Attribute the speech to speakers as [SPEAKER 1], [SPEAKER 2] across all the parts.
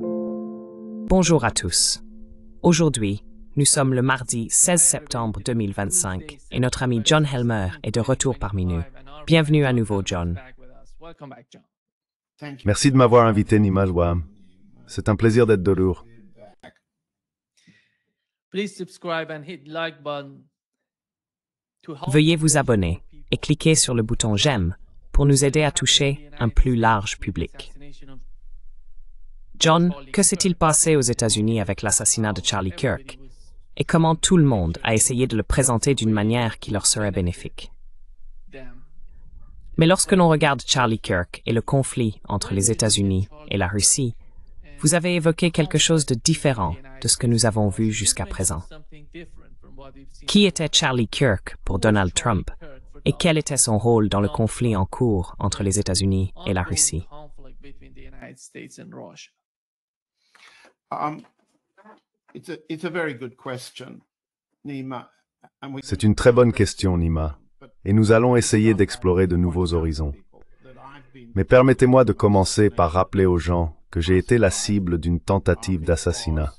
[SPEAKER 1] Bonjour à tous. Aujourd'hui, nous sommes le mardi 16 septembre 2025 et notre ami John Helmer est de retour parmi nous. Bienvenue à nouveau, John.
[SPEAKER 2] Merci de m'avoir invité, Nima Jouam. C'est un plaisir d'être de retour.
[SPEAKER 1] Veuillez vous abonner et cliquer sur le bouton j'aime pour nous aider à toucher un plus large public. John, que s'est-il passé aux États-Unis avec l'assassinat de Charlie Kirk? Et comment tout le monde a essayé de le présenter d'une manière qui leur serait bénéfique? Mais lorsque l'on regarde Charlie Kirk et le conflit entre les États-Unis et la Russie, vous avez évoqué quelque chose de différent de ce que nous avons vu jusqu'à présent. Qui était Charlie Kirk pour Donald Trump et quel était son rôle dans le conflit en cours entre les États-Unis et la Russie?
[SPEAKER 2] C'est une très bonne question, Nima, et nous allons essayer d'explorer de nouveaux horizons. Mais permettez-moi de commencer par rappeler aux gens que j'ai été la cible d'une tentative d'assassinat.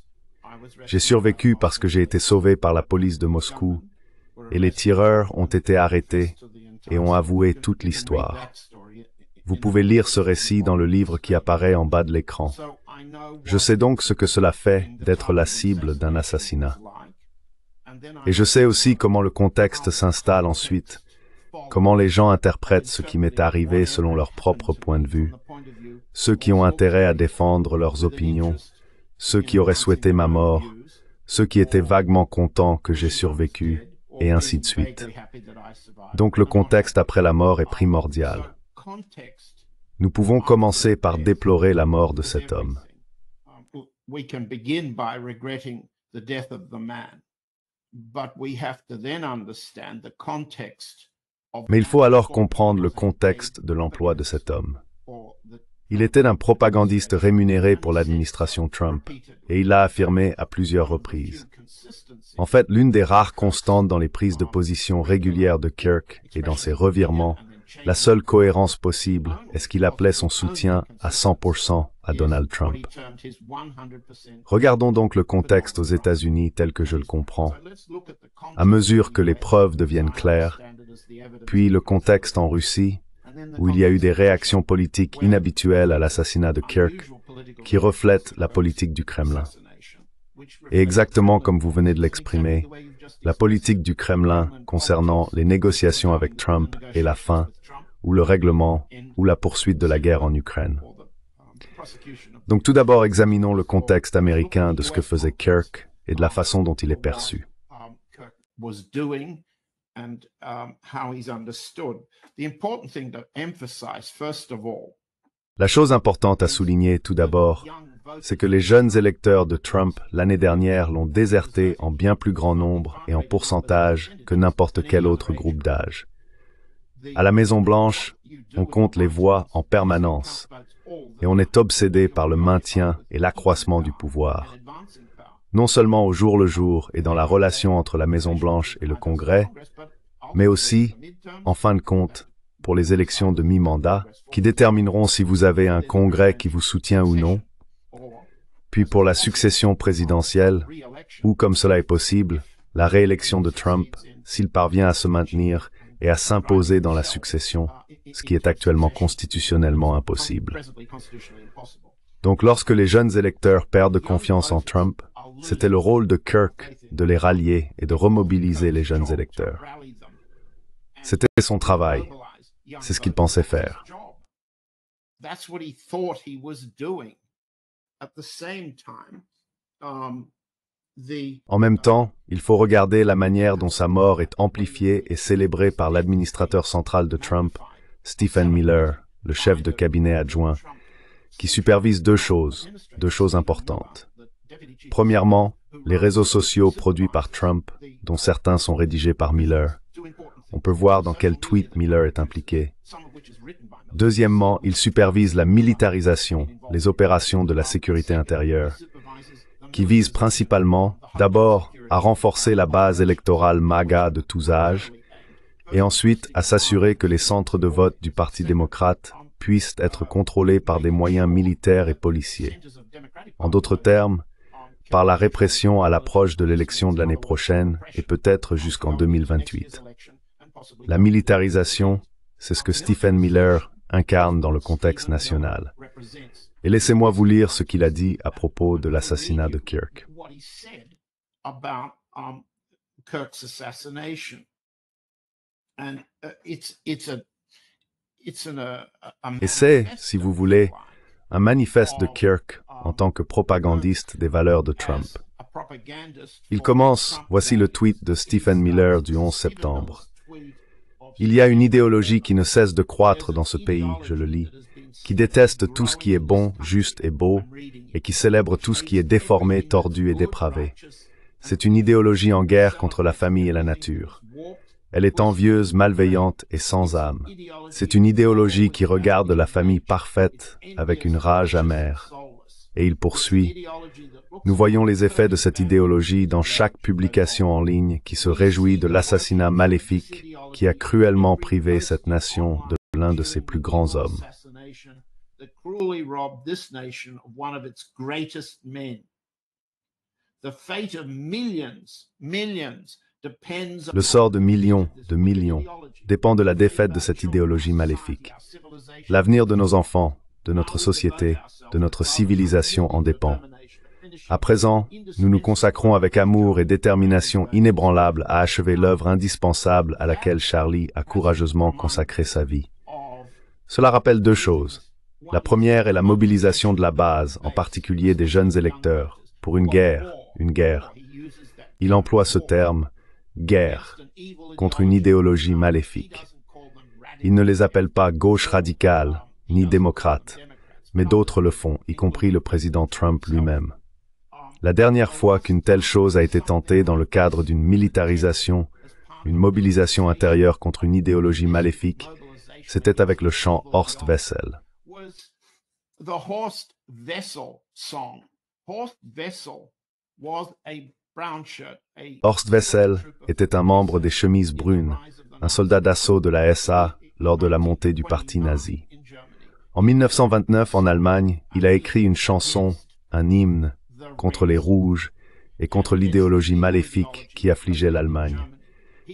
[SPEAKER 2] J'ai survécu parce que j'ai été sauvé par la police de Moscou, et les tireurs ont été arrêtés et ont avoué toute l'histoire. Vous pouvez lire ce récit dans le livre qui apparaît en bas de l'écran. Je sais donc ce que cela fait d'être la cible d'un assassinat. Et je sais aussi comment le contexte s'installe ensuite, comment les gens interprètent ce qui m'est arrivé selon leur propre point de vue, ceux qui ont intérêt à défendre leurs opinions, ceux qui auraient souhaité ma mort, ceux qui étaient vaguement contents que j'ai survécu, et ainsi de suite. Donc le contexte après la mort est primordial. Nous pouvons commencer par déplorer la mort de cet homme. Mais il faut alors comprendre le contexte de l'emploi de cet homme. Il était un propagandiste rémunéré pour l'administration Trump, et il l'a affirmé à plusieurs reprises. En fait, l'une des rares constantes dans les prises de position régulières de Kirk et dans ses revirements, la seule cohérence possible est ce qu'il appelait son soutien à 100% à Donald Trump. Regardons donc le contexte aux États-Unis tel que je le comprends, à mesure que les preuves deviennent claires, puis le contexte en Russie, où il y a eu des réactions politiques inhabituelles à l'assassinat de Kirk, qui reflètent la politique du Kremlin. Et exactement comme vous venez de l'exprimer, la politique du Kremlin concernant les négociations avec Trump et la fin, ou le règlement, ou la poursuite de la guerre en Ukraine. Donc tout d'abord, examinons le contexte américain de ce que faisait Kirk et de la façon dont il est perçu. La chose importante à souligner tout d'abord, c'est que les jeunes électeurs de Trump l'année dernière l'ont déserté en bien plus grand nombre et en pourcentage que n'importe quel autre groupe d'âge. À la Maison-Blanche, on compte les voix en permanence et on est obsédé par le maintien et l'accroissement du pouvoir. Non seulement au jour le jour et dans la relation entre la Maison-Blanche et le Congrès, mais aussi, en fin de compte, pour les élections de mi-mandat, qui détermineront si vous avez un Congrès qui vous soutient ou non, puis pour la succession présidentielle, ou comme cela est possible, la réélection de Trump, s'il parvient à se maintenir et à s'imposer dans la succession, ce qui est actuellement constitutionnellement impossible. Donc lorsque les jeunes électeurs perdent confiance en Trump, c'était le rôle de Kirk de les rallier et de remobiliser les jeunes électeurs. C'était son travail. C'est ce qu'il pensait faire. En même temps, il faut regarder la manière dont sa mort est amplifiée et célébrée par l'administrateur central de Trump, Stephen Miller, le chef de cabinet adjoint, qui supervise deux choses importantes. Premièrement, les réseaux sociaux produits par Trump, dont certains sont rédigés par Miller. On peut voir dans quel tweet Miller est impliqué. Deuxièmement, il supervise la militarisation, les opérations de la sécurité intérieure, qui visent principalement, d'abord, à renforcer la base électorale MAGA de tous âges, et ensuite à s'assurer que les centres de vote du Parti démocrate puissent être contrôlés par des moyens militaires et policiers. En d'autres termes, par la répression à l'approche de l'élection de l'année prochaine et peut-être jusqu'en 2028. La militarisation, c'est ce que Stephen Miller incarne dans le contexte national. Et laissez-moi vous lire ce qu'il a dit à propos de l'assassinat de Kirk. Et c'est, si vous voulez, un manifeste de Kirk en tant que propagandiste des valeurs de Trump. Il commence, voici le tweet de Stephen Miller du 11 septembre. Il y a une idéologie qui ne cesse de croître dans ce pays, je le lis, qui déteste tout ce qui est bon, juste et beau, et qui célèbre tout ce qui est déformé, tordu et dépravé. C'est une idéologie en guerre contre la famille et la nature. Elle est envieuse, malveillante et sans âme. C'est une idéologie qui regarde la famille parfaite avec une rage amère. Et il poursuit. Nous voyons les effets de cette idéologie dans chaque publication en ligne qui se réjouit de l'assassinat maléfique qui a cruellement privé cette nation de l'un de ses plus grands hommes. Le sort de millions, dépend de la défaite de cette idéologie maléfique. L'avenir de nos enfants, de notre société, de notre civilisation en dépend. À présent, nous nous consacrons avec amour et détermination inébranlable à achever l'œuvre indispensable à laquelle Charlie a courageusement consacré sa vie. Cela rappelle deux choses. La première est la mobilisation de la base, en particulier des jeunes électeurs, pour une guerre. Il emploie ce terme, guerre, contre une idéologie maléfique. Il ne les appelle pas gauche radicale, ni démocrate, mais d'autres le font, y compris le président Trump lui-même. La dernière fois qu'une telle chose a été tentée dans le cadre d'une militarisation, une mobilisation intérieure contre une idéologie maléfique, c'était avec le chant Horst Wessel. Horst Wessel était un membre des Chemises brunes, un soldat d'assaut de la SA lors de la montée du parti nazi. En 1929, en Allemagne, il a écrit une chanson, un hymne, contre les Rouges et contre l'idéologie maléfique qui affligeait l'Allemagne.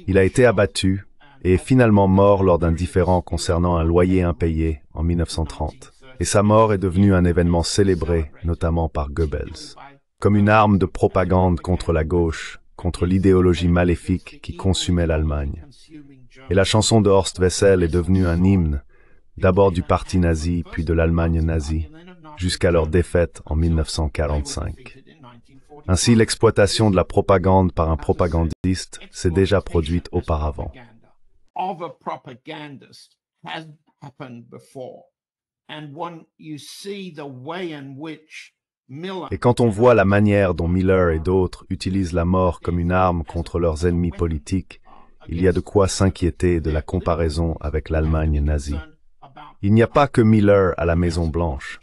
[SPEAKER 2] Il a été abattu et est finalement mort lors d'un différend concernant un loyer impayé en 1930. Et sa mort est devenue un événement célébré, notamment par Goebbels, comme une arme de propagande contre la gauche, contre l'idéologie maléfique qui consumait l'Allemagne. Et la chanson de Horst Wessel est devenue un hymne, d'abord du parti nazi, puis de l'Allemagne nazie, jusqu'à leur défaite en 1945. Ainsi, l'exploitation de la propagande par un propagandiste s'est déjà produite auparavant. Et quand on voit la manière dont Miller et d'autres utilisent la mort comme une arme contre leurs ennemis politiques, il y a de quoi s'inquiéter de la comparaison avec l'Allemagne nazie. Il n'y a pas que Miller à la Maison-Blanche.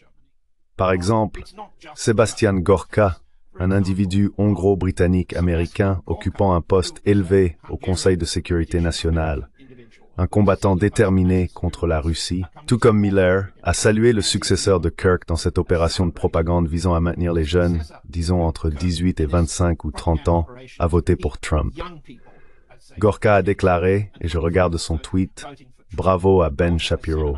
[SPEAKER 2] Par exemple, Sebastian Gorka, un individu hongro-britannique-américain occupant un poste élevé au Conseil de sécurité nationale, un combattant déterminé contre la Russie, tout comme Miller, a salué le successeur de Kirk dans cette opération de propagande visant à maintenir les jeunes, disons entre 18 et 25 ou 30 ans, à voter pour Trump. Gorka a déclaré, et je regarde son tweet, « Bravo à Ben Shapiro ».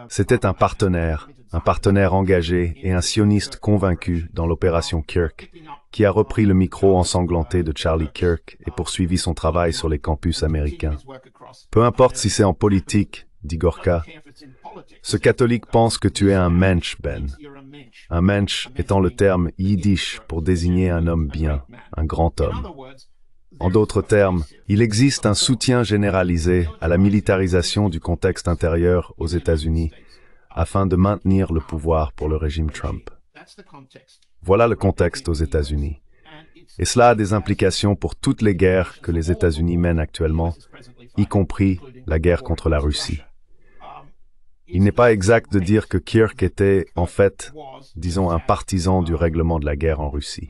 [SPEAKER 2] C'était un partenaire engagé et un sioniste convaincu dans l'opération Kirk, qui a repris le micro ensanglanté de Charlie Kirk et poursuivi son travail sur les campus américains. Peu importe si c'est en politique, dit Gorka, ce catholique pense que tu es un mensch, Ben. Un mensch étant le terme yiddish pour désigner un homme bien, un grand homme. En d'autres termes, il existe un soutien généralisé à la militarisation du contexte intérieur aux États-Unis afin de maintenir le pouvoir pour le régime Trump. Voilà le contexte aux États-Unis. Et cela a des implications pour toutes les guerres que les États-Unis mènent actuellement, y compris la guerre contre la Russie. Il n'est pas exact de dire que Kirk était, en fait, disons, un partisan du règlement de la guerre en Russie.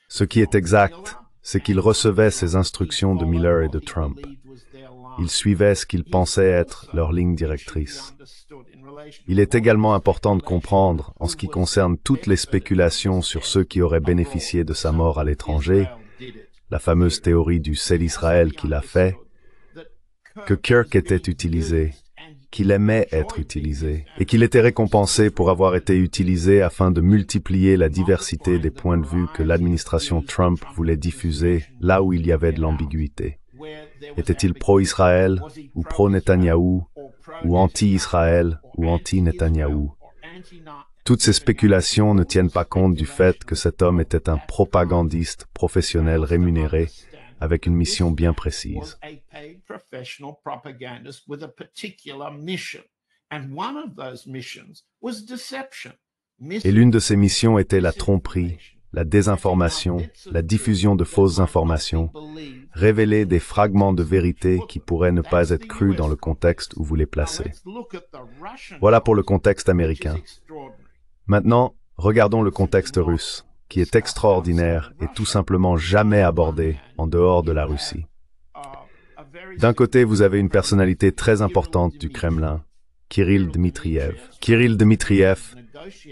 [SPEAKER 2] Ce qui est exact, c'est qu'il recevait ses instructions de Miller et de Trump. Il suivait ce qu'il pensait être leur ligne directrice. Il est également important de comprendre, en ce qui concerne toutes les spéculations sur ceux qui auraient bénéficié de sa mort à l'étranger, la fameuse théorie du « c'est l'Israël qui l'a fait », que Kirk était utilisé, qu'il aimait être utilisé, et qu'il était récompensé pour avoir été utilisé afin de multiplier la diversité des points de vue que l'administration Trump voulait diffuser là où il y avait de l'ambiguïté. Était-il pro-Israël ou pro-Netanyahou ou anti-Israël ou anti-Netanyahou? Toutes ces spéculations ne tiennent pas compte du fait que cet homme était un propagandiste professionnel rémunéré avec une mission bien précise. Et l'une de ces missions était la tromperie, la désinformation, la diffusion de fausses informations, révéler des fragments de vérité qui pourraient ne pas être crus dans le contexte où vous les placez. Voilà pour le contexte américain. Maintenant, regardons le contexte russe, qui est extraordinaire et tout simplement jamais abordé en dehors de la Russie. D'un côté, vous avez une personnalité très importante du Kremlin, Kirill Dmitriev. Kirill Dmitriev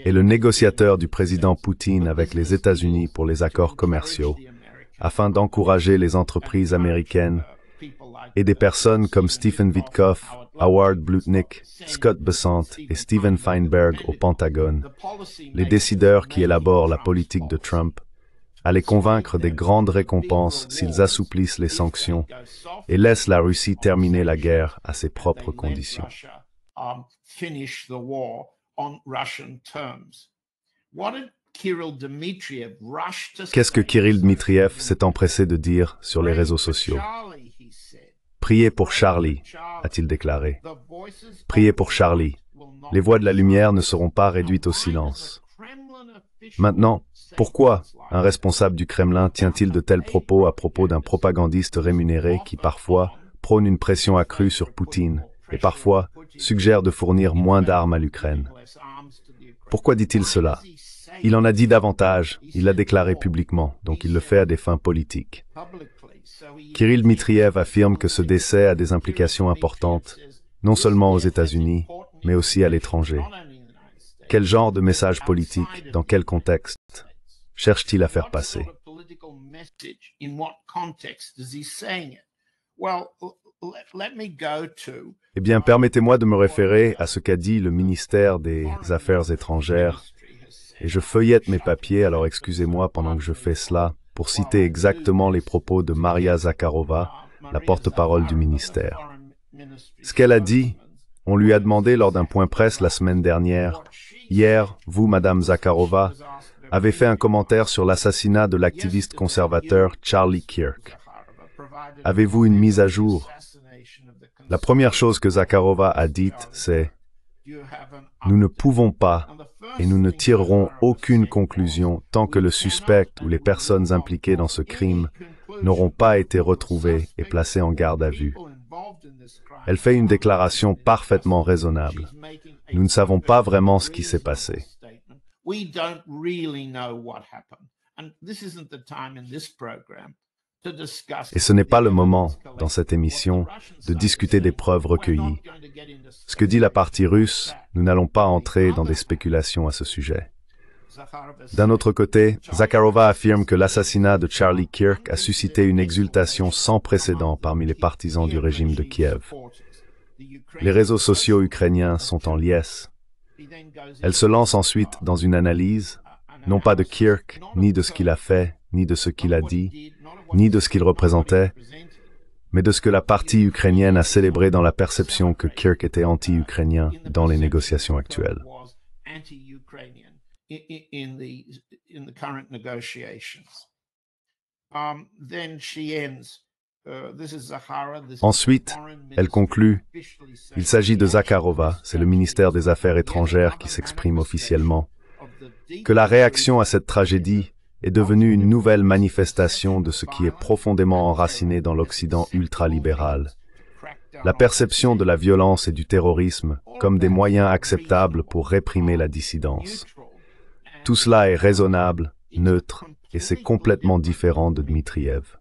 [SPEAKER 2] est le négociateur du président Poutine avec les États-Unis pour les accords commerciaux, afin d'encourager les entreprises américaines et des personnes comme Stephen Witkoff, Howard Blutnick, Scott Bessant et Steven Feinberg au Pentagone, les décideurs qui élaborent la politique de Trump, à les convaincre des grandes récompenses s'ils assouplissent les sanctions et laissent la Russie terminer la guerre à ses propres conditions. Qu'est-ce que Kirill Dmitriev s'est empressé de dire sur les réseaux sociaux? Priez pour Charlie, a-t-il déclaré. Priez pour Charlie. Les voix de la lumière ne seront pas réduites au silence. Maintenant, pourquoi un responsable du Kremlin tient-il de tels propos à propos d'un propagandiste rémunéré qui parfois prône une pression accrue sur Poutine et parfois suggère de fournir moins d'armes à l'Ukraine? Pourquoi dit-il cela? Il en a dit davantage, il l'a déclaré publiquement, donc il le fait à des fins politiques. Kirill Dmitriev affirme que ce décès a des implications importantes, non seulement aux États-Unis, mais aussi à l'étranger. Quel genre de message politique, dans quel contexte, cherche-t-il à faire passer? Eh bien, permettez-moi de me référer à ce qu'a dit le ministère des Affaires étrangères, et je feuillette mes papiers, alors excusez-moi pendant que je fais cela, pour citer exactement les propos de Maria Zakharova, la porte-parole du ministère. Ce qu'elle a dit, on lui a demandé lors d'un point presse la semaine dernière. Hier, vous, Madame Zakharova, avez fait un commentaire sur l'assassinat de l'activiste conservateur Charlie Kirk. Avez-vous une mise à jour? La première chose que Zakharova a dite, c'est « Nous ne pouvons pas et nous ne tirerons aucune conclusion tant que le suspect ou les personnes impliquées dans ce crime n'auront pas été retrouvées et placées en garde à vue. » Elle fait une déclaration parfaitement raisonnable. Nous ne savons pas vraiment ce qui s'est passé. Et ce n'est pas le moment, dans cette émission, de discuter des preuves recueillies. Ce que dit la partie russe, nous n'allons pas entrer dans des spéculations à ce sujet. D'un autre côté, Zakharova affirme que l'assassinat de Charlie Kirk a suscité une exultation sans précédent parmi les partisans du régime de Kiev. Les réseaux sociaux ukrainiens sont en liesse. Elle se lance ensuite dans une analyse, non pas de Kirk, ni de ce qu'il a fait, ni de ce qu'il a dit, ni de ce qu'il représentait, mais de ce que la partie ukrainienne a célébré dans la perception que Kirk était anti-ukrainien dans les négociations actuelles. Ensuite, elle conclut, il s'agit de Zakharova, c'est le ministère des Affaires étrangères qui s'exprime officiellement, que la réaction à cette tragédie est devenue une nouvelle manifestation de ce qui est profondément enraciné dans l'Occident ultralibéral. La perception de la violence et du terrorisme comme des moyens acceptables pour réprimer la dissidence. Tout cela est raisonnable, neutre, et c'est complètement différent de Dmitriev.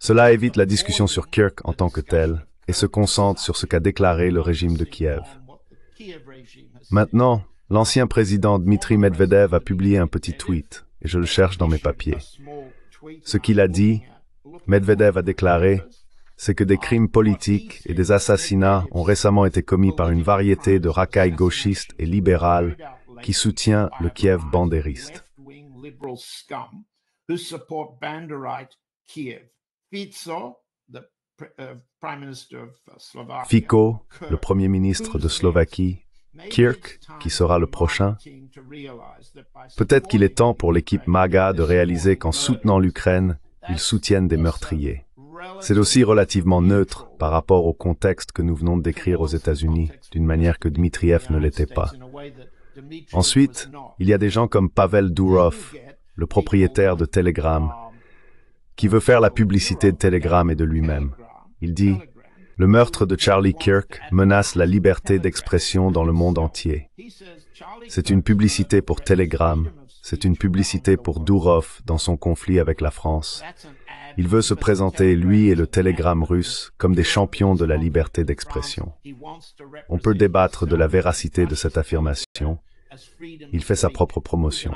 [SPEAKER 2] Cela évite la discussion sur Kirk en tant que tel et se concentre sur ce qu'a déclaré le régime de Kiev. Maintenant, l'ancien président Dmitri Medvedev a publié un petit tweet, et je le cherche dans mes papiers. Ce qu'il a dit, Medvedev a déclaré, c'est que des crimes politiques et des assassinats ont récemment été commis par une variété de racailles gauchistes et libérales qui soutient le Kiev bandériste. Fico, le Premier ministre de Slovaquie, Kirk, qui sera le prochain. Peut-être qu'il est temps pour l'équipe MAGA de réaliser qu'en soutenant l'Ukraine, ils soutiennent des meurtriers. C'est aussi relativement neutre par rapport au contexte que nous venons de décrire aux États-Unis, d'une manière que Dmitriev ne l'était pas. Ensuite, il y a des gens comme Pavel Durov, le propriétaire de Telegram, qui veut faire la publicité de Telegram et de lui-même. Il dit « Le meurtre de Charlie Kirk menace la liberté d'expression dans le monde entier. C'est une publicité pour Telegram, c'est une publicité pour Durov dans son conflit avec la France. Il veut se présenter, lui et le Telegram russe, comme des champions de la liberté d'expression. On peut débattre de la véracité de cette affirmation. Il fait sa propre promotion.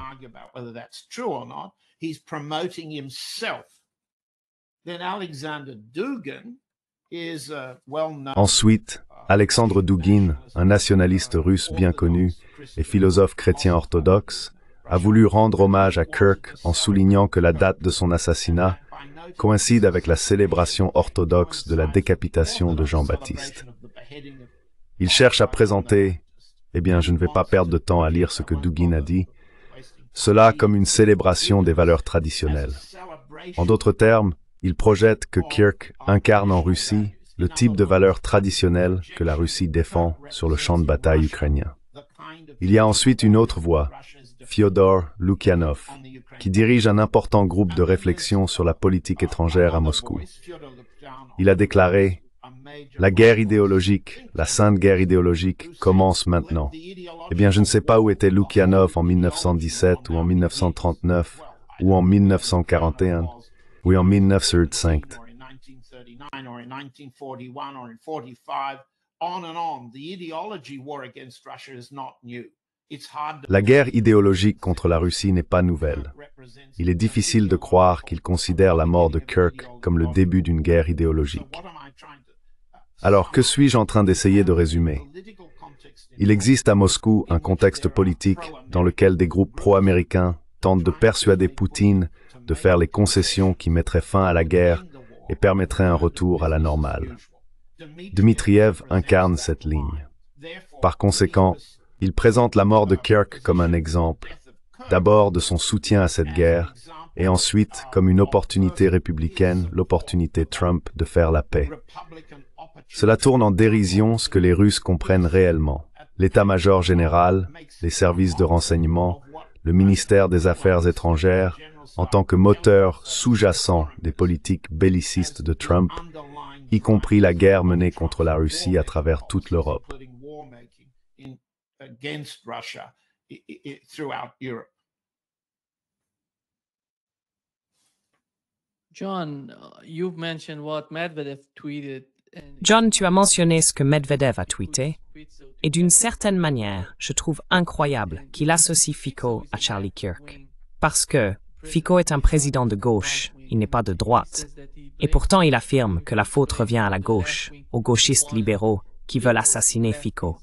[SPEAKER 2] Ensuite, Alexandre Dugin, un nationaliste russe bien connu et philosophe chrétien orthodoxe, a voulu rendre hommage à Kirk en soulignant que la date de son assassinat coïncide avec la célébration orthodoxe de la décapitation de Jean-Baptiste. Il cherche à présenter, je ne vais pas perdre de temps à lire ce que Dugin a dit, cela comme une célébration des valeurs traditionnelles. En d'autres termes, il projette que Kirk incarne en Russie le type de valeurs traditionnelles que la Russie défend sur le champ de bataille ukrainien. Il y a ensuite une autre voix, Fyodor Lukyanov, qui dirige un important groupe de réflexion sur la politique étrangère à Moscou. Il a déclaré « La guerre idéologique, la sainte guerre idéologique commence maintenant. » Je ne sais pas où était Lukyanov en 1917 ou en 1939 ou en 1941 ou en 1905. La guerre idéologique contre la Russie n'est pas nouvelle. Il est difficile de croire qu'il considère la mort de Kirk comme le début d'une guerre idéologique. Alors, que suis-je en train d'essayer de résumer? Il existe à Moscou un contexte politique dans lequel des groupes pro-américains tentent de persuader Poutine de faire les concessions qui mettraient fin à la guerre et permettraient un retour à la normale. Dmitriev incarne cette ligne. Par conséquent, il présente la mort de Kirk comme un exemple, d'abord de son soutien à cette guerre, et ensuite comme une opportunité républicaine, l'opportunité Trump de faire la paix. Cela tourne en dérision ce que les Russes comprennent réellement. L'état-major général, les services de renseignement, le ministère des Affaires étrangères, en tant que moteur sous-jacent des politiques bellicistes de Trump, y compris la guerre menée contre la Russie à travers toute l'Europe.
[SPEAKER 1] John, tu as mentionné ce que Medvedev a tweeté, et d'une certaine manière, je trouve incroyable qu'il associe Fico à Charlie Kirk. Parce que Fico est un président de gauche, il n'est pas de droite. Et pourtant, il affirme que la faute revient à la gauche, aux gauchistes libéraux qui veulent assassiner Fico.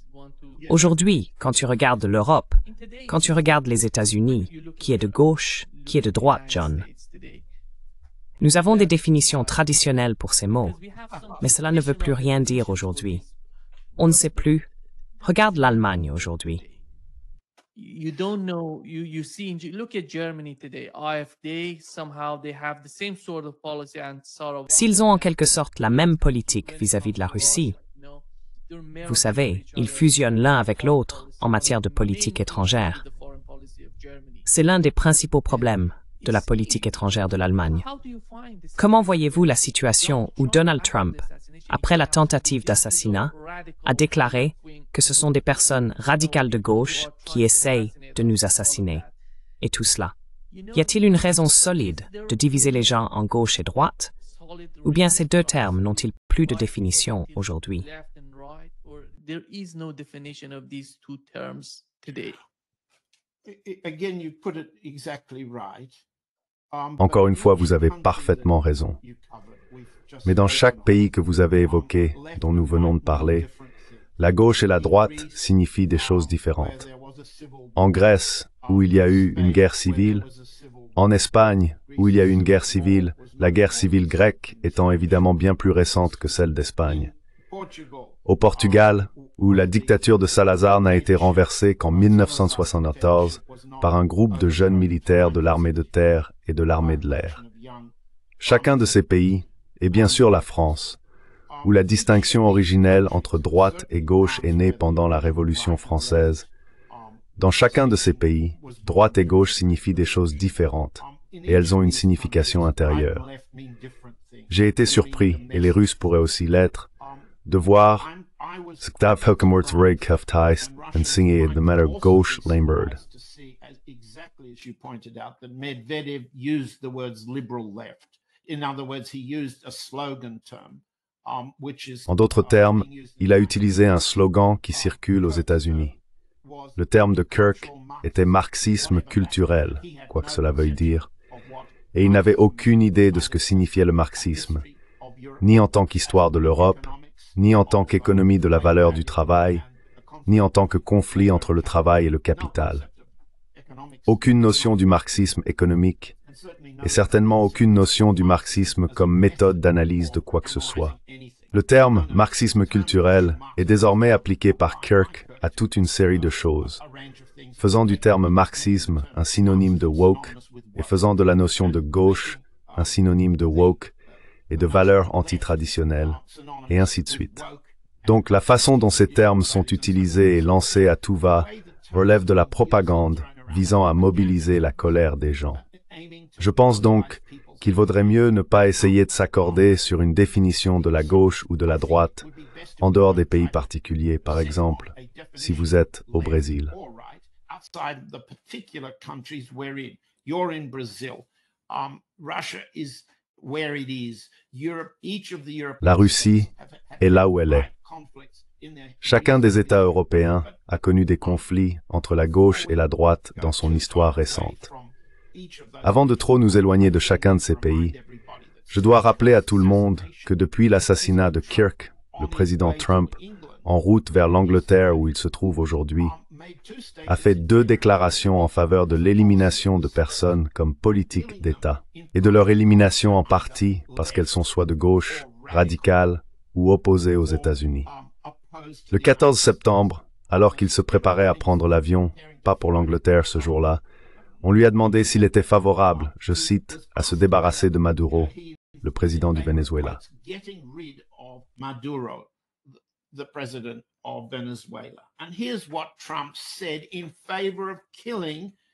[SPEAKER 1] Aujourd'hui, quand tu regardes l'Europe, quand tu regardes les États-Unis, qui est de gauche, qui est de droite, John? Nous avons des définitions traditionnelles pour ces mots, mais cela ne veut plus rien dire aujourd'hui. On ne sait plus. Regarde l'Allemagne aujourd'hui. S'ils ont en quelque sorte la même politique vis-à-vis de la Russie, vous savez, ils fusionnent l'un avec l'autre en matière de politique étrangère. C'est l'un des principaux problèmes de la politique étrangère de l'Allemagne. Comment voyez-vous la situation où Donald Trump, après la tentative d'assassinat, a déclaré que ce sont des personnes radicales de gauche qui essayent de nous assassiner? et tout cela? Y a-t-il une raison solide de diviser les gens en gauche et droite? Ou bien ces deux termes n'ont-ils plus de définition aujourd'hui?
[SPEAKER 2] Encore une fois, vous avez parfaitement raison. Mais dans chaque pays que vous avez évoqué, dont nous venons de parler, la gauche et la droite signifient des choses différentes. En Grèce, où il y a eu une guerre civile, en Espagne, où il y a eu une guerre civile, la guerre civile grecque étant évidemment bien plus récente que celle d'Espagne. Au Portugal, où la dictature de Salazar n'a été renversée qu'en 1974 par un groupe de jeunes militaires de l'armée de terre et de l'armée de l'air. Chacun de ces pays, et bien sûr la France, où la distinction originelle entre droite et gauche est née pendant la Révolution française, dans chacun de ces pays, droite et gauche signifient des choses différentes, et elles ont une signification intérieure. J'ai été surpris, et les Russes pourraient aussi l'être, de voir Sktav Helkamort Reikhavtheist and Singe de matter gauche Lambert. En d'autres termes, il a utilisé un slogan qui circule aux États-Unis. Le terme de Kirk était marxisme culturel, quoi que cela veuille dire, et il n'avait aucune idée de ce que signifiait le marxisme, ni en tant qu'histoire de l'Europe, ni en tant qu'économie de la valeur du travail, ni en tant que conflit entre le travail et le capital. Aucune notion du marxisme économique, et certainement aucune notion du marxisme comme méthode d'analyse de quoi que ce soit. Le terme marxisme culturel est désormais appliqué par Kirk à toute une série de choses, faisant du terme marxisme un synonyme de woke et faisant de la notion de gauche un synonyme de woke et de valeurs antitraditionnelles, et ainsi de suite. Donc la façon dont ces termes sont utilisés et lancés à tout va relève de la propagande visant à mobiliser la colère des gens. Je pense donc qu'il vaudrait mieux ne pas essayer de s'accorder sur une définition de la gauche ou de la droite en dehors des pays particuliers, par exemple, si vous êtes au Brésil. La Russie est là où elle est. Chacun des États européens a connu des conflits entre la gauche et la droite dans son histoire récente. Avant de trop nous éloigner de chacun de ces pays, je dois rappeler à tout le monde que depuis l'assassinat de Kirk, le président Trump, en route vers l'Angleterre où il se trouve aujourd'hui, a fait 2 déclarations en faveur de l'élimination de personnes comme politiques d'État, et de leur élimination en partie parce qu'elles sont soit de gauche, radicales ou opposées aux États-Unis. Le 14 septembre, alors qu'il se préparait à prendre l'avion, pas pour l'Angleterre ce jour-là, on lui a demandé s'il était favorable, je cite, à se débarrasser de Maduro, le président du Venezuela.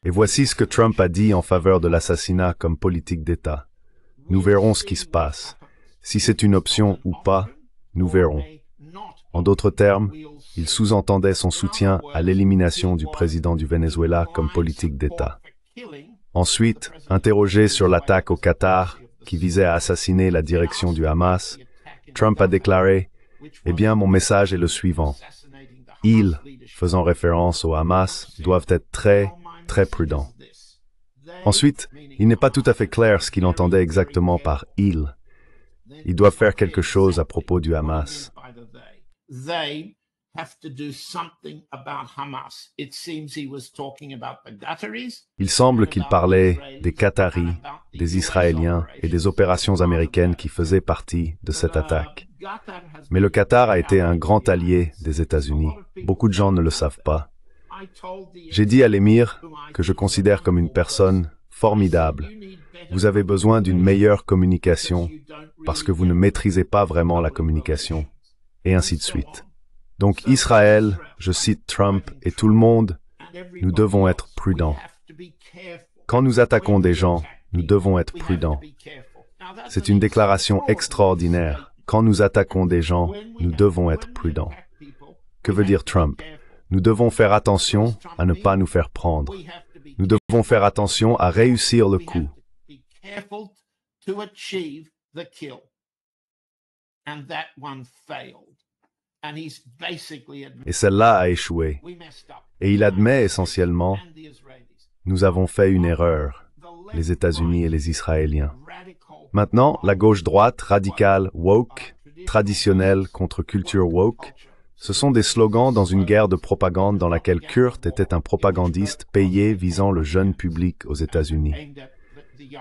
[SPEAKER 2] Et voici ce que Trump a dit en faveur de l'assassinat comme politique d'État. Nous verrons ce qui se passe. Si c'est une option ou pas, nous verrons. En d'autres termes, il sous-entendait son soutien à l'élimination du président du Venezuela comme politique d'État. Ensuite, interrogé sur l'attaque au Qatar, qui visait à assassiner la direction du Hamas, Trump a déclaré « Eh bien, mon message est le suivant. Ils, faisant référence au Hamas, doivent être très, très prudents. » Ensuite, il n'est pas tout à fait clair ce qu'il entendait exactement par « ils ». Ils doivent faire quelque chose à propos du Hamas. Il semble qu'il parlait des Qataris, des Israéliens et des opérations américaines qui faisaient partie de cette attaque. Mais le Qatar a été un grand allié des États-Unis. Beaucoup de gens ne le savent pas. J'ai dit à l'émir, que je considère comme une personne formidable, vous avez besoin d'une meilleure communication parce que vous ne maîtrisez pas vraiment la communication, et ainsi de suite. Donc Israël, je cite Trump et tout le monde, nous devons être prudents. Quand nous attaquons des gens, nous devons être prudents. C'est une déclaration extraordinaire. Quand nous attaquons des gens, nous devons être prudents. Que veut dire Trump? Nous devons faire attention à ne pas nous faire prendre. Nous devons faire attention à réussir le coup. Et celle-là a échoué. Et il admet essentiellement, nous avons fait une erreur, les États-Unis et les Israéliens. Maintenant, la gauche-droite, radicale, woke, traditionnelle contre culture woke, ce sont des slogans dans une guerre de propagande dans laquelle Kurt était un propagandiste payé visant le jeune public aux États-Unis.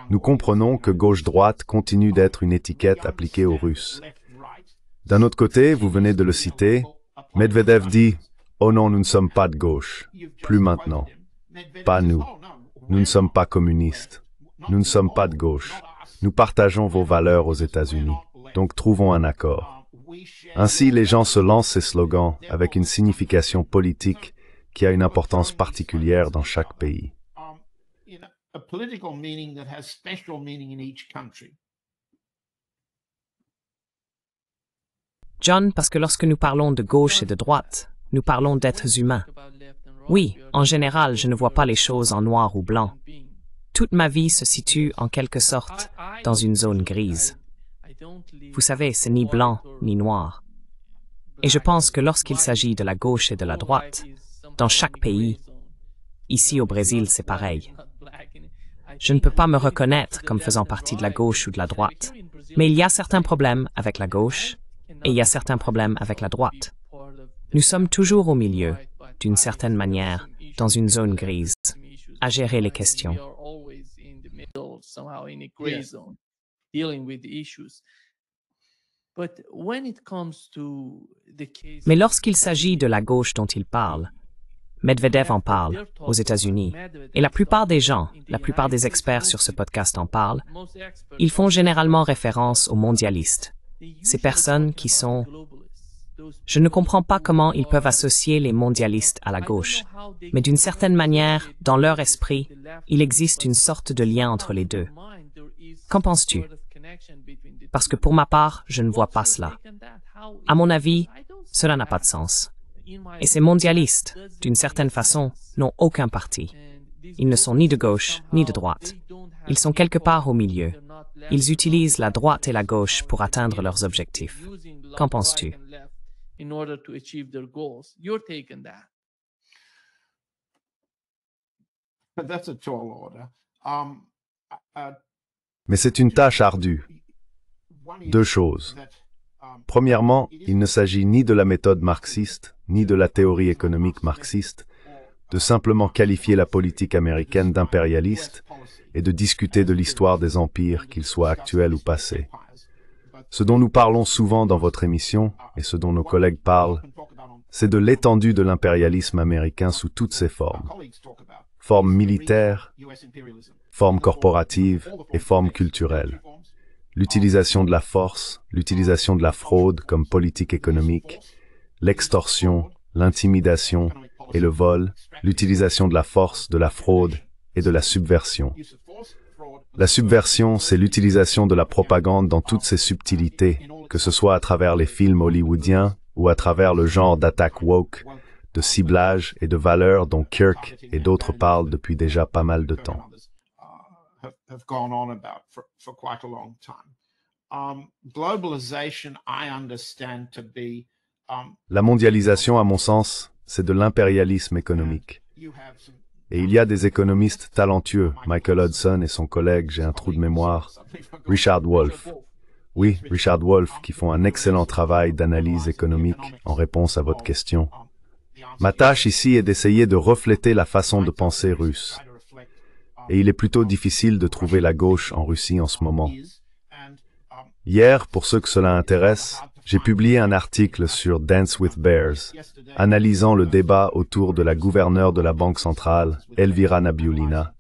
[SPEAKER 2] Nous comprenons que gauche-droite continue d'être une étiquette appliquée aux Russes. D'un autre côté, vous venez de le citer, Medvedev dit « Oh non, nous ne sommes pas de gauche, plus maintenant. Pas nous. Nous ne sommes pas communistes. Nous ne sommes pas de gauche. Nous partageons vos valeurs aux États-Unis. Donc trouvons un accord. » Ainsi, les gens se lancent ces slogans avec une signification politique qui a une importance particulière dans chaque pays.
[SPEAKER 1] John, parce que lorsque nous parlons de gauche et de droite, nous parlons d'êtres humains. Oui, en général, je ne vois pas les choses en noir ou blanc. Toute ma vie se situe, en quelque sorte, dans une zone grise. Vous savez, c'est ni blanc ni noir. Et je pense que lorsqu'il s'agit de la gauche et de la droite, dans chaque pays, ici au Brésil, c'est pareil. Je ne peux pas me reconnaître comme faisant partie de la gauche ou de la droite, mais il y a certains problèmes avec la gauche et il y a certains problèmes avec la droite. Nous sommes toujours au milieu, d'une certaine manière, dans une zone grise, à gérer les questions. Mais lorsqu'il s'agit de la gauche dont il parle, Medvedev en parle aux États-Unis, et la plupart des gens, la plupart des experts sur ce podcast en parlent, ils font généralement référence aux mondialistes, ces personnes qui sont... Je ne comprends pas comment ils peuvent associer les mondialistes à la gauche, mais d'une certaine manière, dans leur esprit, il existe une sorte de lien entre les deux. Qu'en penses-tu? Parce que pour ma part, je ne vois pas cela. À mon avis, cela n'a pas de sens. Et ces mondialistes, d'une certaine façon, n'ont aucun parti. Ils ne sont ni de gauche, ni de droite. Ils sont quelque part au milieu. Ils utilisent la droite et la gauche pour atteindre leurs objectifs. Qu'en penses-tu?
[SPEAKER 2] Mais c'est une tâche ardue. Deux choses. Premièrement, il ne s'agit ni de la méthode marxiste, ni de la théorie économique marxiste, de simplement qualifier la politique américaine d'impérialiste et de discuter de l'histoire des empires, qu'ils soient actuels ou passés. Ce dont nous parlons souvent dans votre émission, et ce dont nos collègues parlent, c'est de l'étendue de l'impérialisme américain sous toutes ses formes. Formes militaires, formes corporatives et formes culturelles. L'utilisation de la force, l'utilisation de la fraude comme politique économique, l'extorsion, l'intimidation et le vol, l'utilisation de la force, de la fraude et de la subversion. La subversion, c'est l'utilisation de la propagande dans toutes ses subtilités, que ce soit à travers les films hollywoodiens ou à travers le genre d'attaque woke, de ciblage et de valeurs dont Kirk et d'autres parlent depuis déjà pas mal de temps. La mondialisation, à mon sens, c'est de l'impérialisme économique. Et il y a des économistes talentueux, Michael Hudson et son collègue, j'ai un trou de mémoire, Richard Wolff. Oui, Richard Wolff, qui font un excellent travail d'analyse économique en réponse à votre question. Ma tâche ici est d'essayer de refléter la façon de penser russe. Et il est plutôt difficile de trouver la gauche en Russie en ce moment. Hier, pour ceux que cela intéresse, j'ai publié un article sur Dance with Bears, analysant le débat autour de la gouverneure de la Banque centrale, Elvira Nabiullina,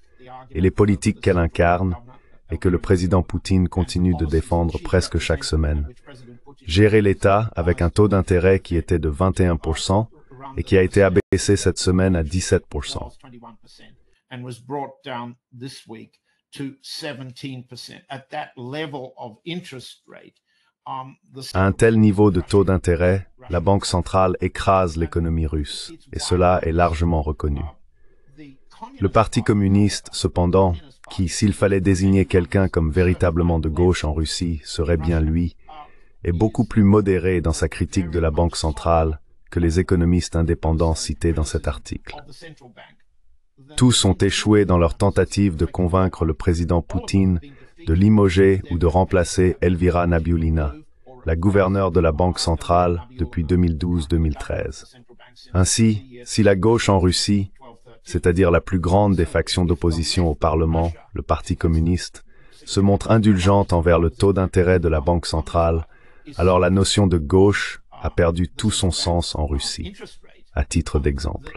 [SPEAKER 2] et les politiques qu'elle incarne, et que le président Poutine continue de défendre presque chaque semaine. Gérer l'État avec un taux d'intérêt qui était de 21% et qui a été abaissé cette semaine à 17%. À un tel niveau de taux d'intérêt, la Banque centrale écrase l'économie russe, et cela est largement reconnu. Le Parti communiste, cependant, qui, s'il fallait désigner quelqu'un comme véritablement de gauche en Russie, serait bien lui, est beaucoup plus modéré dans sa critique de la Banque centrale que les économistes indépendants cités dans cet article. Tous ont échoué dans leur tentative de convaincre le président Poutine de limoger ou de remplacer Elvira Nabiullina, la gouverneure de la Banque centrale depuis 2012-2013. Ainsi, si la gauche en Russie, c'est-à-dire la plus grande des factions d'opposition au Parlement, le Parti communiste, se montre indulgente envers le taux d'intérêt de la Banque centrale, alors la notion de gauche a perdu tout son sens en Russie, à titre d'exemple.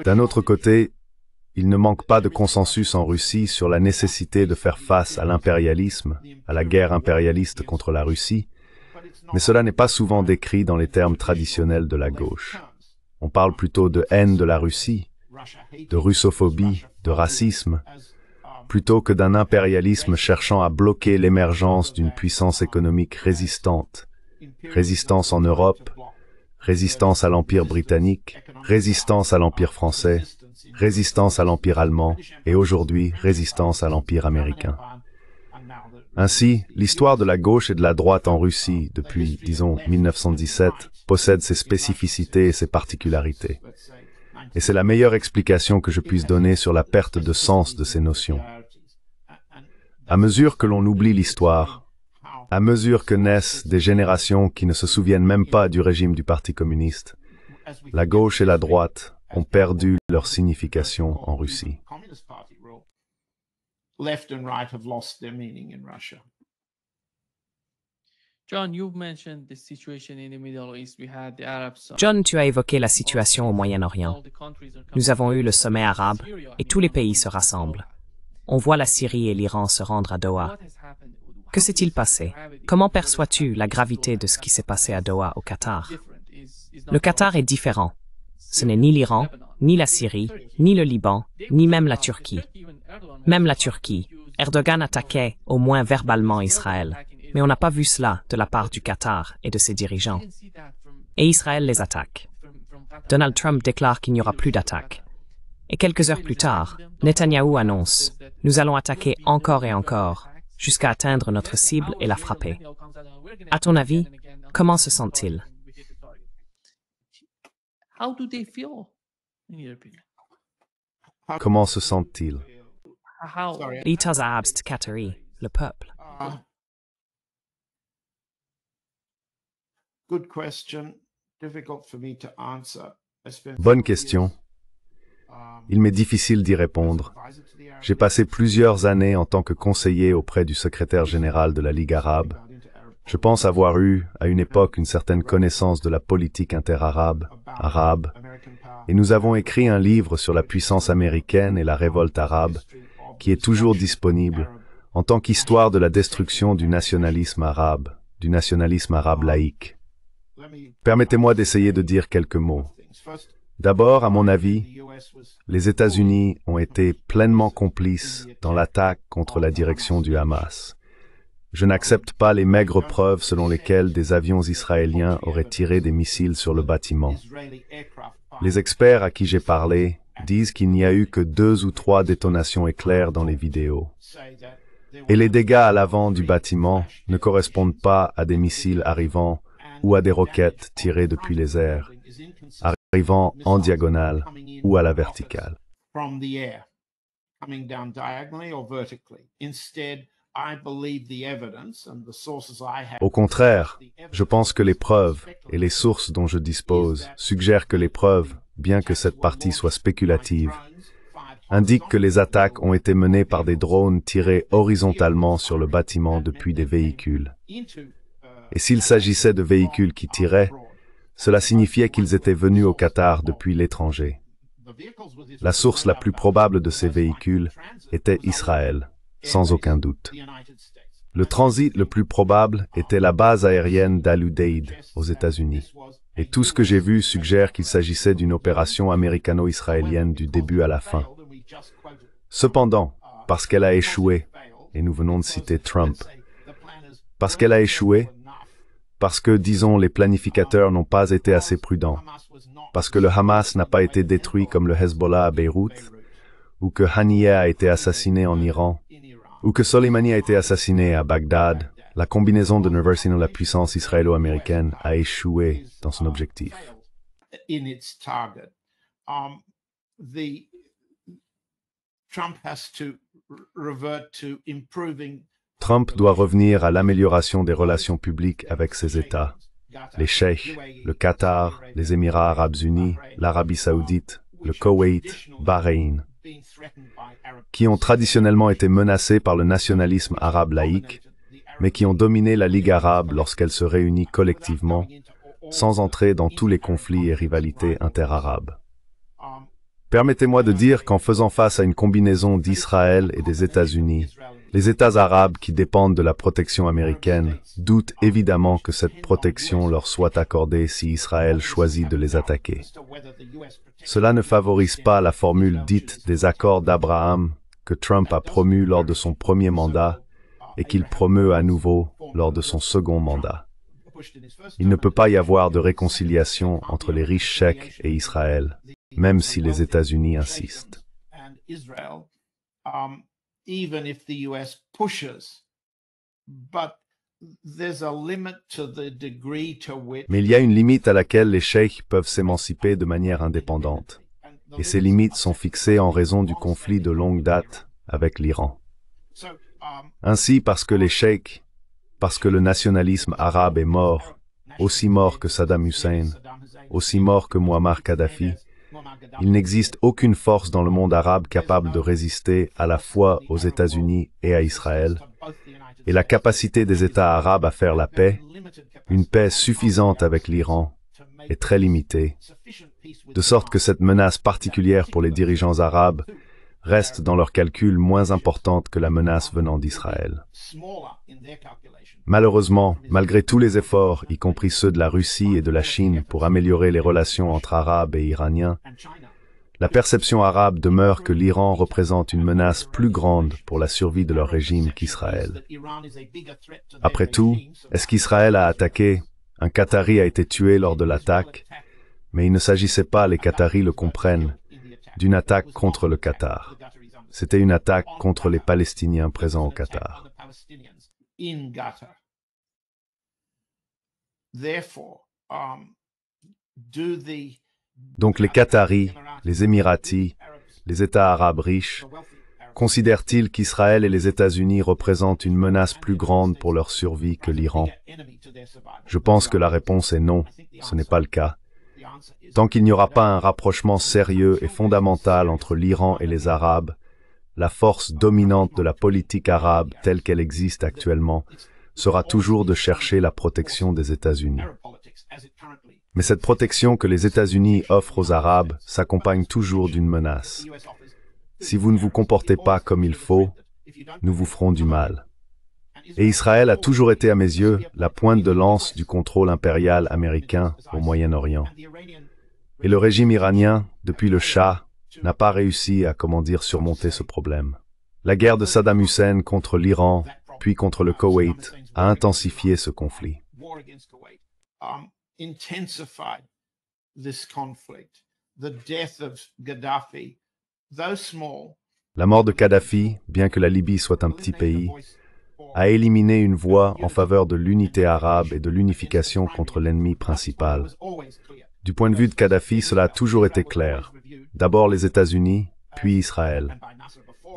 [SPEAKER 2] D'un autre côté, il ne manque pas de consensus en Russie sur la nécessité de faire face à l'impérialisme, à la guerre impérialiste contre la Russie, mais cela n'est pas souvent décrit dans les termes traditionnels de la gauche. On parle plutôt de haine de la Russie, de russophobie, de racisme, plutôt que d'un impérialisme cherchant à bloquer l'émergence d'une puissance économique résistante. Résistance en Europe, résistance à l'Empire britannique, résistance à l'Empire français, résistance à l'Empire allemand et aujourd'hui résistance à l'Empire américain. Ainsi, l'histoire de la gauche et de la droite en Russie depuis, disons, 1917 possède ses spécificités et ses particularités. Et c'est la meilleure explication que je puisse donner sur la perte de sens de ces notions. À mesure que l'on oublie l'histoire, à mesure que naissent des générations qui ne se souviennent même pas du régime du Parti communiste, la gauche et la droite ont perdu leur signification en Russie.
[SPEAKER 1] John, tu as évoqué la situation au Moyen-Orient. Nous avons eu le sommet arabe et tous les pays se rassemblent. On voit la Syrie et l'Iran se rendre à Doha. Que s'est-il passé? Comment perçois-tu la gravité de ce qui s'est passé à Doha au Qatar? Le Qatar est différent. Ce n'est ni l'Iran, ni la Syrie, ni le Liban, ni même la Turquie. Même la Turquie, Erdogan attaquait au moins verbalement Israël, mais on n'a pas vu cela de la part du Qatar et de ses dirigeants. Et Israël les attaque. Donald Trump déclare qu'il n'y aura plus d'attaque. Et quelques heures plus tard, Netanyahou annonce « Nous allons attaquer encore et encore, jusqu'à atteindre notre cible et la frapper. » À ton avis, comment se sentent-ils?
[SPEAKER 2] Comment se sentent-ils?
[SPEAKER 1] L'Itazabst Qatari, le peuple.
[SPEAKER 2] Bonne question. Il m'est difficile d'y répondre. J'ai passé plusieurs années en tant que conseiller auprès du secrétaire général de la Ligue arabe. Je pense avoir eu, à une époque, une certaine connaissance de la politique interarabe, arabe, et nous avons écrit un livre sur la puissance américaine et la révolte arabe, qui est toujours disponible en tant qu'histoire de la destruction du nationalisme arabe laïque. Permettez-moi d'essayer de dire quelques mots. D'abord, à mon avis, les États-Unis ont été pleinement complices dans l'attaque contre la direction du Hamas. Je n'accepte pas les maigres preuves selon lesquelles des avions israéliens auraient tiré des missiles sur le bâtiment. Les experts à qui j'ai parlé disent qu'il n'y a eu que 2 ou 3 détonations éclairs dans les vidéos. Et les dégâts à l'avant du bâtiment ne correspondent pas à des missiles arrivant ou à des roquettes tirées depuis les airs, arrivant en diagonale ou à la verticale. Au contraire, je pense que les preuves et les sources dont je dispose suggèrent que les preuves, bien que cette partie soit spéculative, indiquent que les attaques ont été menées par des drones tirés horizontalement sur le bâtiment depuis des véhicules. Et s'il s'agissait de véhicules qui tiraient, cela signifiait qu'ils étaient venus au Qatar depuis l'étranger. La source la plus probable de ces véhicules était Israël, sans aucun doute. Le transit le plus probable était la base aérienne d'Al-Udeid, aux États-Unis. Et tout ce que j'ai vu suggère qu'il s'agissait d'une opération américano-israélienne du début à la fin. Cependant, parce qu'elle a échoué, et nous venons de citer Trump. Parce qu'elle a échoué, parce que, disons, les planificateurs n'ont pas été assez prudents, parce que le Hamas n'a pas été détruit comme le Hezbollah à Beyrouth, ou que Haniyeh a été assassiné en Iran, ou que Soleimani a été assassiné à Bagdad, la combinaison de Neversino, la puissance israélo-américaine, a échoué dans son objectif. Trump doit revenir à l'amélioration des relations publiques avec ses États, les Cheikhs, le Qatar, les Émirats arabes unis, l'Arabie saoudite, le Koweït, Bahreïn, qui ont traditionnellement été menacés par le nationalisme arabe laïque, mais qui ont dominé la Ligue arabe lorsqu'elle se réunit collectivement, sans entrer dans tous les conflits et rivalités interarabes. Permettez-moi de dire qu'en faisant face à une combinaison d'Israël et des États-Unis, les États arabes qui dépendent de la protection américaine doutent évidemment que cette protection leur soit accordée si Israël choisit de les attaquer. Cela ne favorise pas la formule dite des accords d'Abraham que Trump a promue lors de son premier mandat et qu'il promeut à nouveau lors de son second mandat. Il ne peut pas y avoir de réconciliation entre les riches Cheikhs et Israël, même si les États-Unis insistent. Mais il y a une limite à laquelle les Cheikhs peuvent s'émanciper de manière indépendante, et ces limites sont fixées en raison du conflit de longue date avec l'Iran. Ainsi, parce que les Cheikhs, parce que le nationalisme arabe est mort, aussi mort que Saddam Hussein, aussi mort que Muammar Kadhafi, il n'existe aucune force dans le monde arabe capable de résister à la fois aux États-Unis et à Israël, et la capacité des États arabes à faire la paix, une paix suffisante avec l'Iran, est très limitée, de sorte que cette menace particulière pour les dirigeants arabes reste dans leurs calculs moins importante que la menace venant d'Israël. Malheureusement, malgré tous les efforts, y compris ceux de la Russie et de la Chine pour améliorer les relations entre Arabes et Iraniens, la perception arabe demeure que l'Iran représente une menace plus grande pour la survie de leur régime qu'Israël. Après tout, est-ce qu'Israël a attaqué? Un Qatari a été tué lors de l'attaque, mais il ne s'agissait pas, les Qataris le comprennent, d'une attaque contre le Qatar. C'était une attaque contre les Palestiniens présents au Qatar. Donc les Qataris, les Émiratis, les États arabes riches, considèrent-ils qu'Israël et les États-Unis représentent une menace plus grande pour leur survie que l'Iran? Je pense que la réponse est non, ce n'est pas le cas. Tant qu'il n'y aura pas un rapprochement sérieux et fondamental entre l'Iran et les Arabes, la force dominante de la politique arabe telle qu'elle existe actuellement sera toujours de chercher la protection des États-Unis. Mais cette protection que les États-Unis offrent aux Arabes s'accompagne toujours d'une menace. Si vous ne vous comportez pas comme il faut, nous vous ferons du mal. Et Israël a toujours été, à mes yeux, la pointe de lance du contrôle impérial américain au Moyen-Orient. Et le régime iranien, depuis le Shah, n'a pas réussi à, surmonter ce problème. La guerre de Saddam Hussein contre l'Iran, puis contre le Koweït, a intensifié ce conflit. La mort de Kadhafi, bien que la Libye soit un petit pays, a éliminé une voie en faveur de l'unité arabe et de l'unification contre l'ennemi principal. Du point de vue de Kadhafi, cela a toujours été clair. D'abord les États-Unis, puis Israël.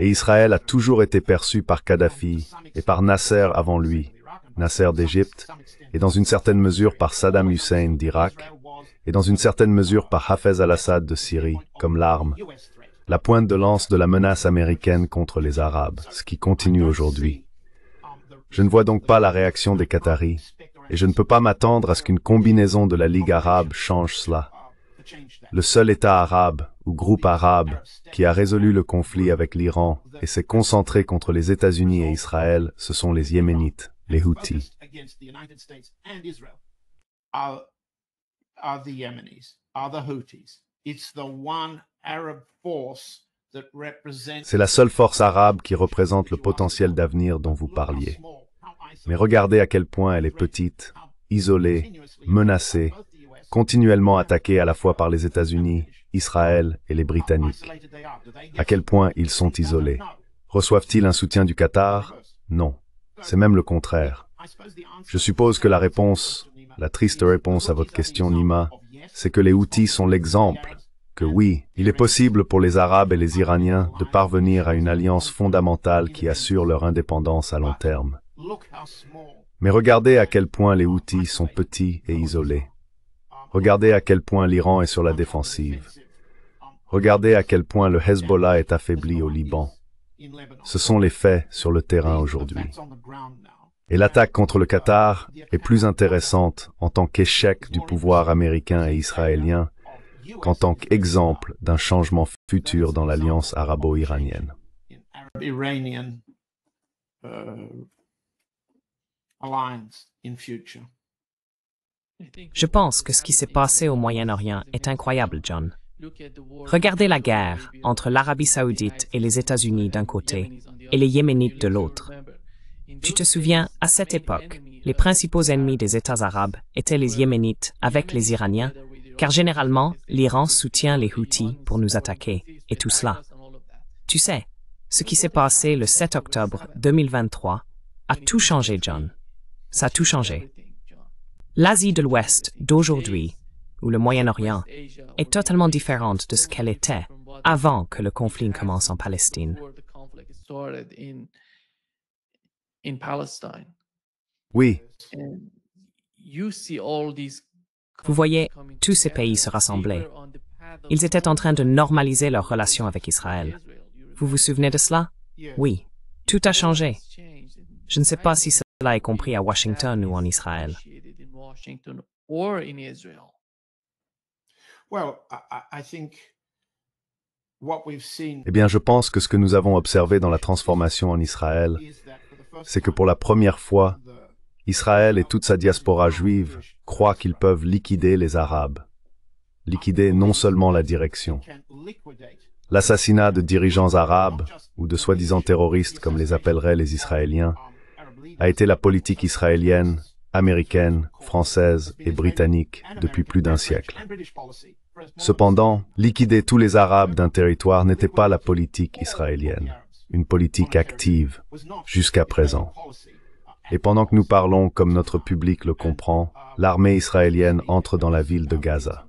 [SPEAKER 2] Et Israël a toujours été perçu par Kadhafi et par Nasser avant lui, Nasser d'Égypte, et dans une certaine mesure par Saddam Hussein d'Irak, et dans une certaine mesure par Hafez al-Assad de Syrie, comme l'arme, la pointe de lance de la menace américaine contre les Arabes, ce qui continue aujourd'hui. Je ne vois donc pas la réaction des Qataris, et je ne peux pas m'attendre à ce qu'une combinaison de la Ligue arabe change cela. Le seul État arabe, ou groupe arabe, qui a résolu le conflit avec l'Iran et s'est concentré contre les États-Unis et Israël, ce sont les Yéménites, les Houthis. C'est la seule force arabe qui représente le potentiel d'avenir dont vous parliez. Mais regardez à quel point elle est petite, isolée, menacée, continuellement attaquée à la fois par les États-Unis, Israël et les Britanniques. À quel point ils sont isolés. Reçoivent-ils un soutien du Qatar? Non. C'est même le contraire. Je suppose que la réponse, la triste réponse à votre question, Nima, c'est que les Houthis sont l'exemple, que oui, il est possible pour les Arabes et les Iraniens de parvenir à une alliance fondamentale qui assure leur indépendance à long terme. Mais regardez à quel point les Houthis sont petits et isolés. Regardez à quel point l'Iran est sur la défensive. Regardez à quel point le Hezbollah est affaibli au Liban. Ce sont les faits sur le terrain aujourd'hui. Et l'attaque contre le Qatar est plus intéressante en tant qu'échec du pouvoir américain et israélien qu'en tant qu'exemple d'un changement futur dans l'alliance arabo-iranienne.
[SPEAKER 1] Je pense que ce qui s'est passé au Moyen-Orient est incroyable, John. Regardez la guerre entre l'Arabie saoudite et les États-Unis d'un côté et les Yéménites de l'autre. Tu te souviens, à cette époque, les principaux ennemis des États arabes étaient les Yéménites avec les Iraniens, car généralement, l'Iran soutient les Houthis pour nous attaquer, et tout cela. Tu sais, ce qui s'est passé le 7 octobre 2023 a tout changé, John. Ça a tout changé. L'Asie de l'Ouest d'aujourd'hui, ou le Moyen-Orient, est totalement différente de ce qu'elle était avant que le conflit commence en Palestine.
[SPEAKER 2] Oui,
[SPEAKER 1] Vous voyez tous ces pays se rassembler. Ils étaient en train de normaliser leurs relations avec Israël. Vous vous souvenez de cela? Oui, tout a changé. Je ne sais pas si cela est compris à Washington ou en Israël.
[SPEAKER 2] eh bien je pense que ce que nous avons observé dans la transformation en Israël, c'est que pour la première fois, Israël et toute sa diaspora juive croient qu'ils peuvent liquider les Arabes. Liquider non seulement la direction. L'assassinat de dirigeants arabes, ou de soi-disant terroristes comme les appelleraient les Israéliens, a été la politique israélienne, américaine, française et britannique depuis plus d'un siècle. Cependant, liquider tous les Arabes d'un territoire n'était pas la politique israélienne, une politique active, jusqu'à présent. Et pendant que nous parlons comme notre public le comprend, l'armée israélienne entre dans la ville de Gaza.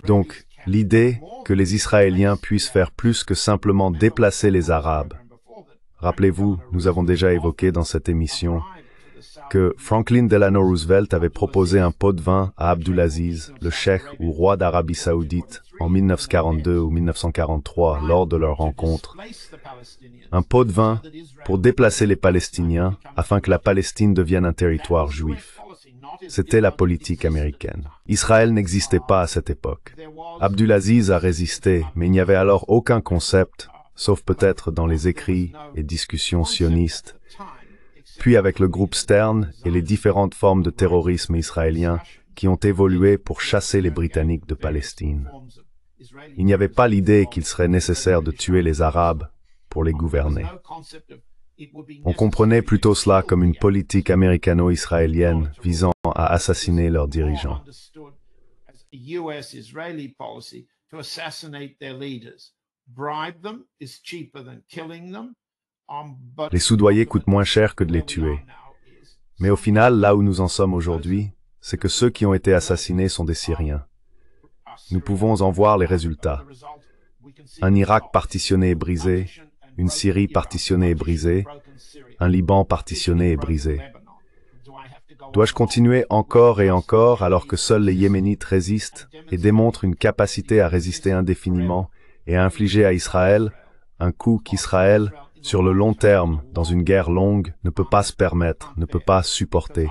[SPEAKER 2] Donc, l'idée que les Israéliens puissent faire plus que simplement déplacer les Arabes. Rappelez-vous, nous avons déjà évoqué dans cette émission que Franklin Delano Roosevelt avait proposé un pot de vin à Abdulaziz, le cheikh ou roi d'Arabie Saoudite, en 1942 ou 1943, lors de leur rencontre. Un pot de vin pour déplacer les Palestiniens afin que la Palestine devienne un territoire juif. C'était la politique américaine. Israël n'existait pas à cette époque. Abdulaziz a résisté, mais il n'y avait alors aucun concept, sauf peut-être dans les écrits et discussions sionistes, puis avec le groupe Stern et les différentes formes de terrorisme israélien qui ont évolué pour chasser les Britanniques de Palestine. Il n'y avait pas l'idée qu'il serait nécessaire de tuer les Arabes pour les gouverner. On comprenait plutôt cela comme une politique américano-israélienne visant à assassiner leurs dirigeants. Les soudoyer coûtent moins cher que de les tuer. Mais au final, là où nous en sommes aujourd'hui, c'est que ceux qui ont été assassinés sont des Syriens. Nous pouvons en voir les résultats. Un Irak partitionné et brisé, une Syrie partitionnée et brisée, un Liban partitionné et brisé. Dois-je continuer encore et encore alors que seuls les Yéménites résistent et démontrent une capacité à résister indéfiniment et à infliger à Israël un coup qu'Israël, sur le long terme, dans une guerre longue, ne peut pas se permettre, ne peut pas supporter?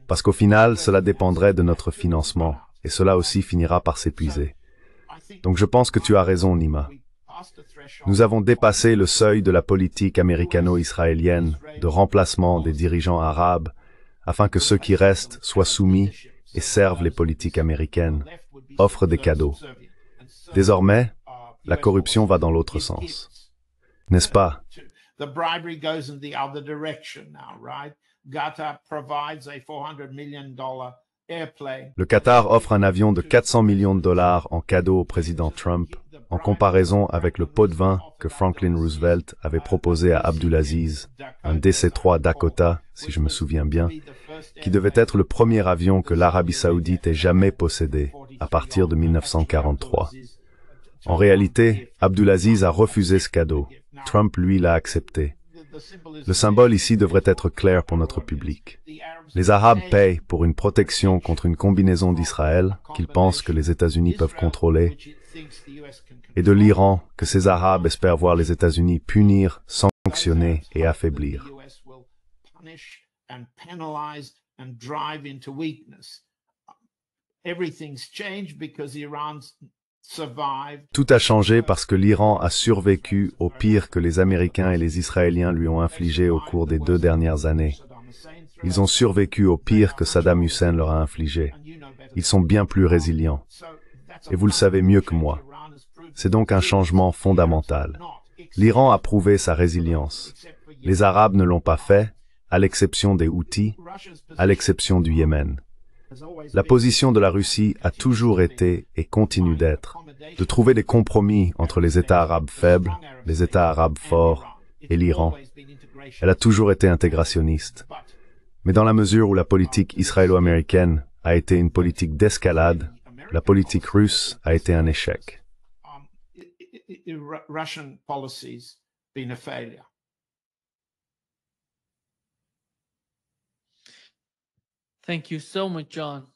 [SPEAKER 2] Parce qu'au final, cela dépendrait de notre financement, et cela aussi finira par s'épuiser. Donc je pense que tu as raison, Nima. Nous avons dépassé le seuil de la politique américano-israélienne de remplacement des dirigeants arabes afin que ceux qui restent soient soumis et servent les politiques américaines, offrent des cadeaux. Désormais, la corruption va dans l'autre sens. N'est-ce pas?
[SPEAKER 3] The bribery goes in the other direction now, right? Qatar provides a $400 million airplane.
[SPEAKER 2] Le Qatar offre un avion de 400 millions de dollars en cadeau au président Trump, en comparaison avec le pot de vin que Franklin Roosevelt avait proposé à Abdulaziz, un DC-3 Dakota, si je me souviens bien, qui devait être le premier avion que l'Arabie saoudite ait jamais possédé, à partir de 1943. En réalité, Abdulaziz a refusé ce cadeau. Trump, lui, l'a accepté. Le symbole ici devrait être clair pour notre public. Les Arabes payent pour une protection contre une combinaison d'Israël qu'ils pensent que les États-Unis peuvent contrôler, et de l'Iran que ces Arabes espèrent voir les États-Unis punir, sanctionner et affaiblir. Tout a changé parce que l'Iran a survécu au pire que les Américains et les Israéliens lui ont infligé au cours des 2 dernières années. Ils ont survécu au pire que Saddam Hussein leur a infligé. Ils sont bien plus résilients. Et vous le savez mieux que moi. C'est donc un changement fondamental. L'Iran a prouvé sa résilience. Les Arabes ne l'ont pas fait, à l'exception des Houthis, à l'exception du Yémen. La position de la Russie a toujours été et continue d'être de trouver des compromis entre les États arabes faibles, les États arabes forts et l'Iran. Elle a toujours été intégrationniste. Mais dans la mesure où la politique israélo-américaine a été une politique d'escalade, la politique russe a été un échec.
[SPEAKER 3] Russian policies been a failure.
[SPEAKER 4] Thank you so much, John,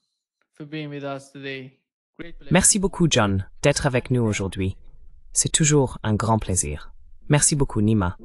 [SPEAKER 4] for being with us today.
[SPEAKER 1] Merci beaucoup, John, d'être avec nous aujourd'hui. C'est toujours un grand plaisir. Merci beaucoup, Nima.